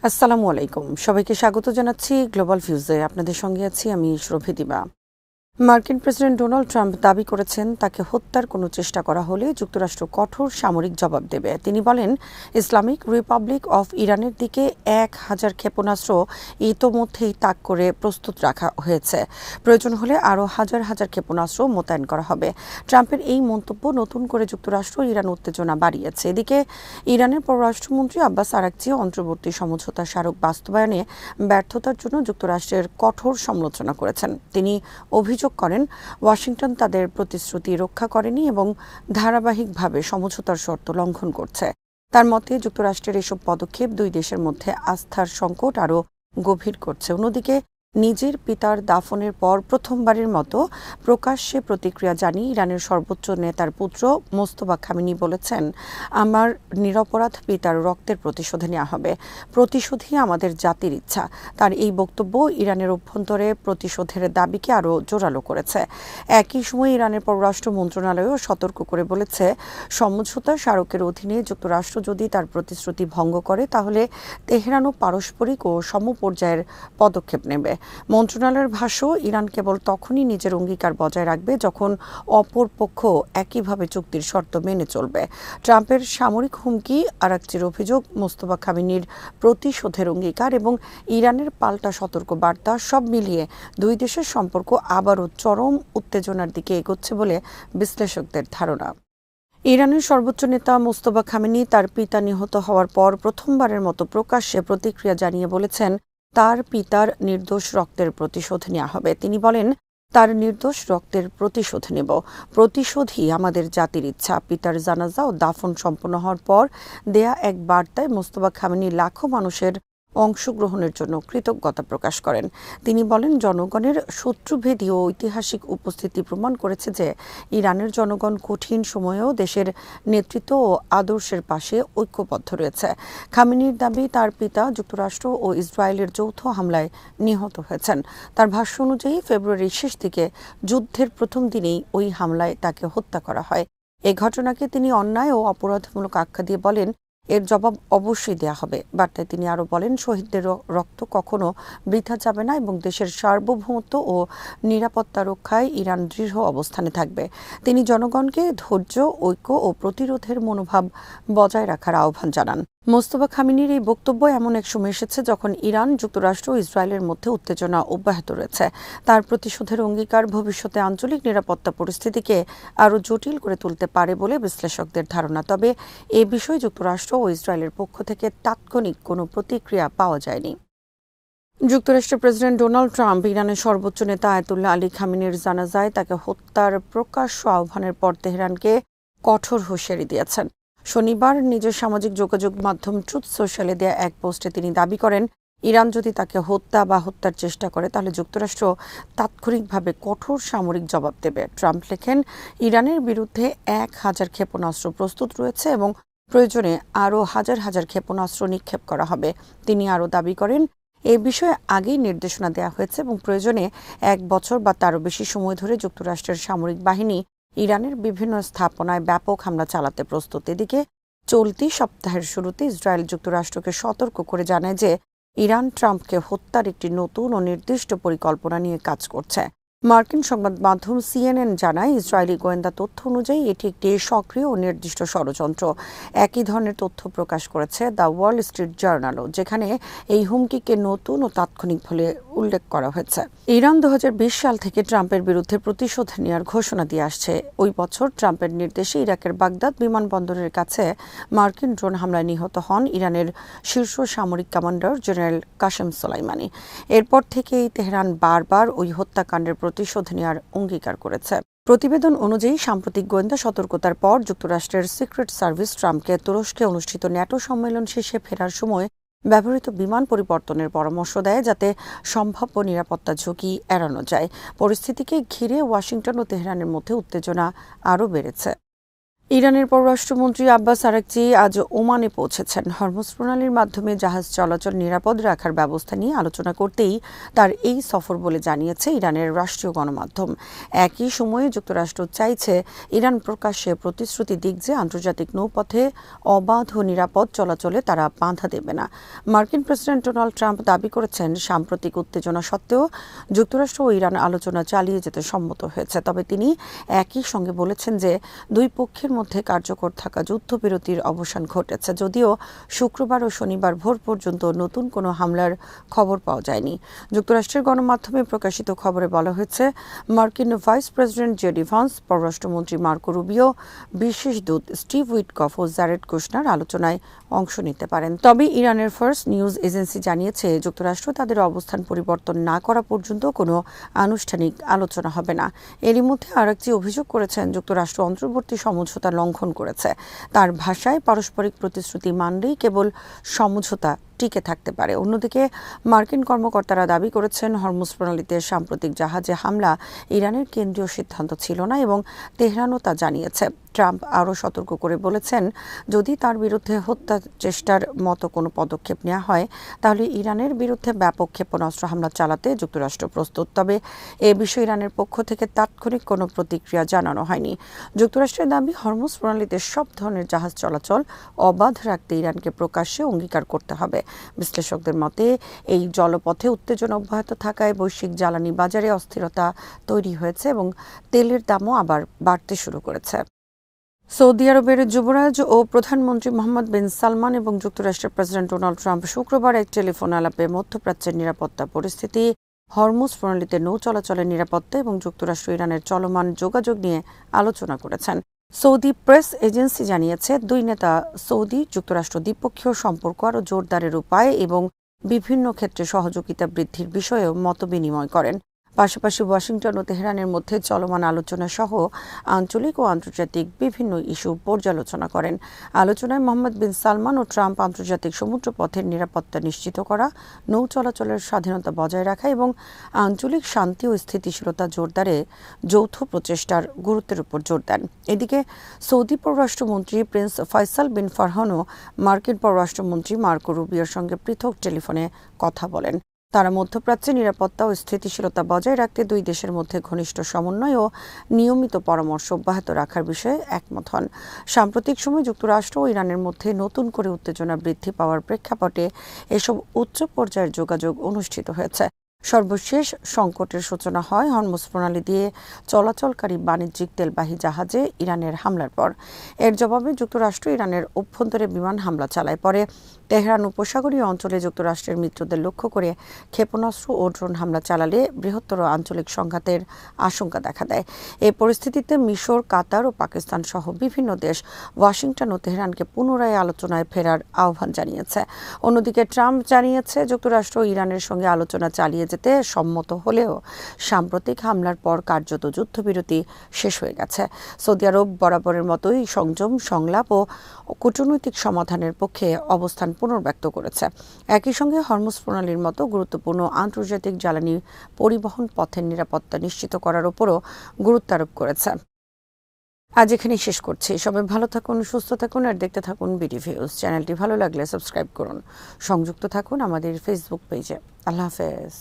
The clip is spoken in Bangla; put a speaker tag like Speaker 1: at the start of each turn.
Speaker 1: আসসালামু আলাইকুম। সবাইকে স্বাগত জানাচ্ছি গ্লোবাল ভিউজে। আপনাদের সঙ্গে আছি আমি সুরভি দিবা। মার্কিন প্রেসিডেন্ট ডোনাল্ড ট্রাম্প দাবি করেছেন তাকে হত্যার কোনো চেষ্টা করা হলে যুক্তরাষ্ট্র কঠোর সামরিক জবাব দেবে। তিনি বলেন, ইসলামিক রিপাবলিক অফ ইরানের দিকে 1000 ক্ষেপণাস্ত্র ইতোমধ্যেই তাক করে প্রস্তুত রাখা হয়েছে। প্রয়োজন হলে আরও হাজার হাজার ক্ষেপণাস্ত্র মোতায়েন করা হবে। ট্রাম্পের এই মন্তব্য নতুন করে যুক্তরাষ্ট্র ইরান উত্তেজনা বাড়িয়েছে। এদিকে ইরানের পররাষ্ট্রমন্ত্রী আব্বাস আরাকচি অন্তর্বর্তী সমঝোতা স্মারক বাস্তবায়নে ব্যর্থতার জন্য যুক্তরাষ্ট্রের কঠোর সমালোচনা করেছেন। তিনি অভিযোগ করেন ওয়াশিংটন তাদের প্রতিশ্রুতি রক্ষা করেনি এবং ধারাবাহিকভাবে সমঝোতার শর্ত লঙ্ঘন করছে। তার মতে যুক্তরাষ্ট্রের এসব পদক্ষেপ দুই দেশের মধ্যে আস্থার সংকট আরও গভীর করছে। অন্যদিকে নিজের পিতার দাফনের পর প্রথমবারের মতো প্রকাশ্যে প্রতিক্রিয়া জানিয়ে ইরানের সর্বোচ্চ নেতার পুত্র মোস্তফা খামেনি বলেছেন, আমার নিরপরাধ পিতার রক্তের প্রতিশোধ নেওয়া হবে। প্রতিশোধই আমাদের জাতির ইচ্ছা। তার এই বক্তব্য ইরানের অভ্যন্তরে প্রতিশোধের দাবিকে আরও জোরালো করেছে। একই সময় ইরানের পররাষ্ট্র মন্ত্রণালয়ও সতর্ক করে বলেছে, সমঝোতা স্মারকের অধীনে যুক্তরাষ্ট্র যদি তার প্রতিশ্রুতি ভঙ্গ করে তাহলে তেহরানও পারস্পরিক ও সমপর্যায়ের পদক্ষেপ নেবে। মন্ত্রণালয়ের ভাষ্য, ইরান কেবল তখনই নিজের অঙ্গীকার বজায় রাখবে যখন অপর পক্ষ একইভাবে চুক্তির শর্ত মেনে চলবে। ট্রাম্পের সামরিক হুমকি, আরাকচির অভিযোগ, মোস্তফা খামেনির প্রতিশোধের অঙ্গীকার এবং ইরানের পাল্টা সতর্ক বার্তা সব মিলিয়ে দুই দেশের সম্পর্ক আবারও চরম উত্তেজনার দিকে এগোচ্ছে বলে বিশ্লেষকদের ধারণা। ইরানের সর্বোচ্চ নেতা মোস্তফা খামেনি তার পিতা নিহত হওয়ার পর প্রথমবারের মতো প্রকাশ্যে প্রতিক্রিয়া জানিয়ে বলেছেন, তার পিতার নির্দোষ রক্তের প্রতিশোধ নেওয়া হবে। তিনি বলেন, তার নির্দোষ রক্তের প্রতিশোধ নেব। প্রতিশোধই আমাদের জাতির ইচ্ছা। পিতার জানাজা ও দাফন সম্পন্ন হওয়ার পর দেয়া এক বার্তায় মোস্তফা খামেনি লাখো মানুষের অংশগ্রহণের জন্য কৃতজ্ঞতা প্রকাশ করেন। তিনি বলেন, জনগণের শত্রুভেদী ও ঐতিহাসিক উপস্থিতি প্রমাণ করেছে যে ইরানের জনগণ কঠিন সময়েও দেশের নেতৃত্ব ও আদর্শের পাশে ঐক্যবদ্ধ রয়েছে। খামেনির দাবি, তার পিতা যুক্তরাষ্ট্র ও ইসরায়েলের যৌথ হামলায় নিহত হয়েছেন। তার ভাষ্য অনুযায়ী ফেব্রুয়ারির শেষ দিকে যুদ্ধের প্রথম দিনেই ওই হামলায় তাকে হত্যা করা হয়। এ ঘটনাকে তিনি অন্যায় ও অপরাধমূলক আখ্যা দিয়ে বলেন, এর জবাব অবশ্যই দেয়া হবে। বার্তায় তিনি আরও বলেন, শহীদদের রক্ত কখনো বৃথা যাবে না এবং দেশের সার্বভৌমত্ব ও নিরাপত্তা রক্ষায় ইরান দৃঢ় অবস্থানে থাকবে। তিনি জনগণকে ধৈর্য, ঐক্য ও প্রতিরোধের মনোভাব বজায় রাখার আহ্বান জানান। মোস্তফা খামেনির এই বক্তব্য এমন এক সময় এসেছে যখন ইরান, যুক্তরাষ্ট্র ও ইসরায়েলের মধ্যে উত্তেজনা অব্যাহত রয়েছে। তার প্রতিশোধের অঙ্গীকার ভবিষ্যতে আঞ্চলিক নিরাপত্তা পরিস্থিতিকে আরও জটিল করে তুলতে পারে বলে বিশ্লেষকদের ধারণা। তবে এ বিষয়ে যুক্তরাষ্ট্র ও ইসরায়েলের পক্ষ থেকে তাৎক্ষণিক কোনো প্রতিক্রিয়া পাওয়া যায়নি। যুক্তরাষ্ট্রের প্রেসিডেন্ট ডোনাল্ড ট্রাম্প ইরানের সর্বোচ্চ নেতা আয়াতুল্লাহ আলী খামেনির জানাজায় তাকে হত্যার প্রকাশ্য আহ্বানের পর তেহরানকে কঠোর হুঁশিয়ারি দিয়েছেন। শনিবার নিজের সামাজিক যোগাযোগ মাধ্যম ট্রুথ সোশ্যালে দেয়া এক পোস্টে তিনি দাবি করেন, ইরান যদি তাকে হত্যা বা হত্যার চেষ্টা করে তাহলে যুক্তরাষ্ট্র তাৎক্ষণিকভাবে কঠোর সামরিক জবাব দেবে। ট্রাম্প লেখেন, ইরানের বিরুদ্ধে 1000 ক্ষেপণাস্ত্র প্রস্তুত রয়েছে এবং প্রয়োজনে আরও হাজার হাজার ক্ষেপণাস্ত্র নিক্ষেপ করা হবে। তিনি আরও দাবি করেন, এ বিষয়ে আগেই নির্দেশনা দেওয়া হয়েছে এবং প্রয়োজনে 1 বছর বা তারও বেশি সময় ধরে যুক্তরাষ্ট্রের সামরিক বাহিনী ইরানের বিভিন্ন স্থাপনায় ব্যাপক হামলা চালাতে প্রস্তুত। এদিকে চলতি সপ্তাহের শুরুতে ইসরায়েল যুক্তরাষ্ট্রকে সতর্ক করে জানায় যে ইরান ট্রাম্পকে হত্যার একটি নতুন ও নির্দিষ্ট পরিকল্পনা নিয়ে কাজ করছে। মার্কিন সংবাদ মাধ্যম সিএনএন জানায়, ইসরায়েলি গোয়েন্দা তথ্য অনুযায়ী এটি একটি সক্রিয় ও নির্দিষ্ট ষড়যন্ত্র। একই ধরনের তথ্য প্রকাশ করেছে দ্য ওয়াল স্ট্রিট জার্নালও, যেখানে এই হুমকিকে নতুন ও তাৎক্ষণিক বলে উল্লেখ করা হয়েছে। ইরান 2020 সাল থেকে ট্রাম্পের বিরুদ্ধে প্রতিশোধ নেওয়ার ঘোষণা দিয়ে আসছে। ওই বছর ট্রাম্পের নির্দেশে ইরাকের বাগদাদ বিমানবন্দরের কাছে মার্কিন ড্রোন হামলায় নিহত হন ইরানের শীর্ষ সামরিক কমান্ডার জেনারেল কাসেম সোলাইমানি। এরপর থেকেই তেহরান বারবার ওই হত্যাকাণ্ডের প্রতিশোধ নেওয়ার অঙ্গীকার করেছে। প্রতিবেদন অনুযায়ী সাম্প্রতিক গোয়েন্দা সতর্কতার পর যুক্তরাষ্ট্রের সিক্রেট সার্ভিস ট্রাম্পকে তুরস্কে অনুষ্ঠিত ন্যাটো সম্মেলন শেষে ফেরার সময় ব্যবহৃত বিমান পরিবর্তনের পরামর্শ দেয়, যাতে সম্ভাব্য নিরাপত্তা ঝুঁকি এড়ানো যায়। পরিস্থিতিকে ঘিরে ওয়াশিংটন ও তেহরানের মধ্যে উত্তেজনা আরও বেড়েছে। ইরানের পররাষ্ট্রমন্ত্রী আব্বাস আরাকচি আজ ওমানে পৌঁছেছেন। হরমুজ প্রণালীর মাধ্যমে জাহাজ চলাচল নিরাপদ রাখার ব্যবস্থা নিয়ে আলোচনা করতেই তার এই সফর বলে জানিয়েছে ইরানের রাষ্ট্রীয় গণমাধ্যম। একই সময়ে যুক্তরাষ্ট্র চাইছে ইরান প্রকাশ্যে প্রতিশ্রুতি দিক যে আন্তর্জাতিক নৌপথে অবাধ ও নিরাপদ চলাচলে তারা বাধা দেবে না। মার্কিন প্রেসিডেন্ট ডোনাল্ড ট্রাম্প দাবি করেছেন, সাম্প্রতিক উত্তেজনা সত্ত্বেও যুক্তরাষ্ট্র ও ইরান আলোচনা চালিয়ে যেতে সম্মত হয়েছে। তবে তিনি একই সঙ্গে বলেছেন যে দুই পক্ষের মধ্যে কার্যকর থাকা যুদ্ধবিরতির অবসান ঘটেছে, যদিও শুক্রবার ও শনিবার ভোর পর্যন্ত নতুন কোনো হামলার খবর পাওয়া যায়নি। যুক্তরাষ্ট্রের গণমাধ্যমে প্রকাশিত খবরে বলা হয়েছে, মার্কিন ভাইস প্রেসিডেন্ট জেডি ভান্স, পররাষ্ট্রমন্ত্রী মার্কো রুবিও, বিশেষ দূত স্টিভ উইটকফ ও জারেড কুশনার আলোচনায় অংশ নিতে পারেন। তবে ইরানের ফার্স্ট নিউজ এজেন্সি জানিয়েছে, যুক্তরাষ্ট্র তাদের অবস্থান পরিবর্তন না করা পর্যন্ত কোনো আনুষ্ঠানিক আলোচনা হবে না। এরই মধ্যে আরাকচি অভিযোগ করেছেন, যুক্তরাষ্ট্র অন্তর্বর্তী সমঝোতা লঙ্ঘন করেছে। তার ভাষায়, পারস্পরিক প্রতিশ্রুতি মানলেই কেবল সমঝোতা টিকে থাকতে পারে। অন্যদিকে মার্কিন কর্মকর্তারা দাবি করেছেন, হরমুজ প্রণালীতে সাম্প্রতিক জাহাজে হামলা ইরানের কেন্দ্রীয় সিদ্ধান্ত ছিল না এবং তেহরানও তা জানিয়েছে। ট্রাম্প আরও সতর্ক করে বলেছেন, যদি তার বিরুদ্ধে হত্যা চেষ্টার মতো কোনো পদক্ষেপ নেওয়া হয় তাহলে ইরানের বিরুদ্ধে ব্যাপক ক্ষেপণাস্ত্র হামলা চালাতে যুক্তরাষ্ট্র প্রস্তুত। তবে এ বিষয়ে ইরানের পক্ষ থেকে তাৎক্ষণিক কোনো প্রতিক্রিয়া জানানো হয়নি। যুক্তরাষ্ট্রের দাবি, হরমুজ প্রণালীতে সব ধরনের জাহাজ চলাচল অবাধ রাখতে ইরানকে প্রকাশ্যে অঙ্গীকার করতে হবে। বিশ্লেষকদের মতে, এই জলপথে উত্তেজনা অব্যাহত থাকায় বৈশ্বিক জ্বালানি বাজারে অস্থিরতা তৈরি হয়েছে এবং তেলের দামও আবার বাড়তে শুরু করেছে। সৌদি আরবের যুবরাজ ও প্রধানমন্ত্রী মোহাম্মদ বিন সালমান এবং যুক্তরাষ্ট্রের প্রেসিডেন্ট ডোনাল্ড ট্রাম্প শুক্রবার এক টেলিফোন আলাপে মধ্যপ্রাচ্যের নিরাপত্তা পরিস্থিতি, হরমুজ প্রণালীতে নৌ চলাচলের নিরাপত্তা এবং যুক্তরাষ্ট্র ইরানের চলমান যোগাযোগ নিয়ে আলোচনা করেছেন। সৌদি প্রেস এজেন্সি জানিয়েছে, দুই নেতা সৌদি যুক্তরাষ্ট্র দ্বিপক্ষীয় সম্পর্ক আরও জোরদারের উপায় এবং বিভিন্ন ক্ষেত্রে সহযোগিতা বৃদ্ধির বিষয়েও মতবিনিময় করেন। পাশাপাশি ওয়াশিংটন ও তেহরানের মধ্যে চলমান আলোচনা সহ আঞ্চলিক ও আন্তর্জাতিক বিভিন্ন ইস্যু পর্যালোচনা করেন। আলোচনায় মোহাম্মদ বিন সালমান ও ট্রাম্প আন্তর্জাতিক সমুদ্রপথের নিরাপত্তা নিশ্চিত করা, নৌ চলাচলের স্বাধীনতা বজায় রাখা এবং আঞ্চলিক শান্তি ও স্থিতিশীলতা জোরদারে যৌথ প্রচেষ্টার গুরুত্বের উপর জোর দেন। এদিকে সৌদি পররাষ্ট্রমন্ত্রী প্রিন্স ফয়সাল বিন ফারহানও মার্কিন পররাষ্ট্রমন্ত্রী মার্কো রুবিওর সঙ্গে পৃথক টেলিফোনে কথা বলেন। তারা মধ্যপ্রাচ্যে নিরাপত্তা ও স্থিতিশীলতা বজায় রাখতে দুই দেশের মধ্যে ঘনিষ্ঠ সমন্বয় ও নিয়মিত পরামর্শ অব্যাহত রাখার বিষয়ে একমত হন। সাম্প্রতিক সময়ে যুক্তরাষ্ট্র ও ইরানের মধ্যে নতুন করে উত্তেজনা বৃদ্ধি পাওয়ার প্রেক্ষাপটে এসব উচ্চ পর্যায়ের যোগাযোগ অনুষ্ঠিত হয়েছে। সর্বশেষ সংকটের সূচনা হয় হরমুজ প্রণালী দিয়ে চলাচলকারী বাণিজ্যিক তেলবাহী জাহাজে ইরানের হামলার পর। এর জবাবে যুক্তরাষ্ট্র ইরানের অভ্যন্তরে বিমান হামলা চালায়। পরে তেহরান উপসাগরীয় অঞ্চলে যুক্তরাষ্ট্রের মিত্রদের লক্ষ্য করে ক্ষেপণাস্ত্র ও ড্রোন হামলা চালালে বৃহত্তর আঞ্চলিক সংঘাতের আশঙ্কা দেখা দেয়। এই পরিস্থিতিতে মিশর, কাতার ও পাকিস্তান সহ বিভিন্ন দেশ ওয়াশিংটন ও তেহরানকে পুনরায় আলোচনায় ফেরার আহ্বান জানিয়েছে। অন্যদিকে ট্রাম্প জানিয়েছে, যুক্তরাষ্ট্র ইরানের সঙ্গে আলোচনা চালিয়ে যেতে সম্মত হলেও সাম্প্রতিক হামলার পর কার্যত যুদ্ধবিরতি শেষ হয়ে গেছে। সৌদি আরব বরাবরের মতোই সংযম, সংলাপ ও কূটনৈতিক সমাধানের পক্ষে অবস্থান পুনর্ব্যক্ত করেছে। একই সঙ্গে হরমুজ প্রণালীর মতো গুরুত্বপূর্ণ আন্তর্জাতিক জ্বালানি পরিবহন পথের নিরাপত্তা নিশ্চিত করার উপরও গুরুত্ব আরোপ করেছে। আজ এখানেই শেষ করছি। সবাই ভালো থাকুন, সুস্থ থাকুন আর দেখতে থাকুন বিডি ভিউজ। চ্যানেলটি ভালো লাগলে সাবস্ক্রাইব করুন। সংযুক্ত থাকুন আমাদের ফেসবুক পেজে। আল্লাহ হাফেজ।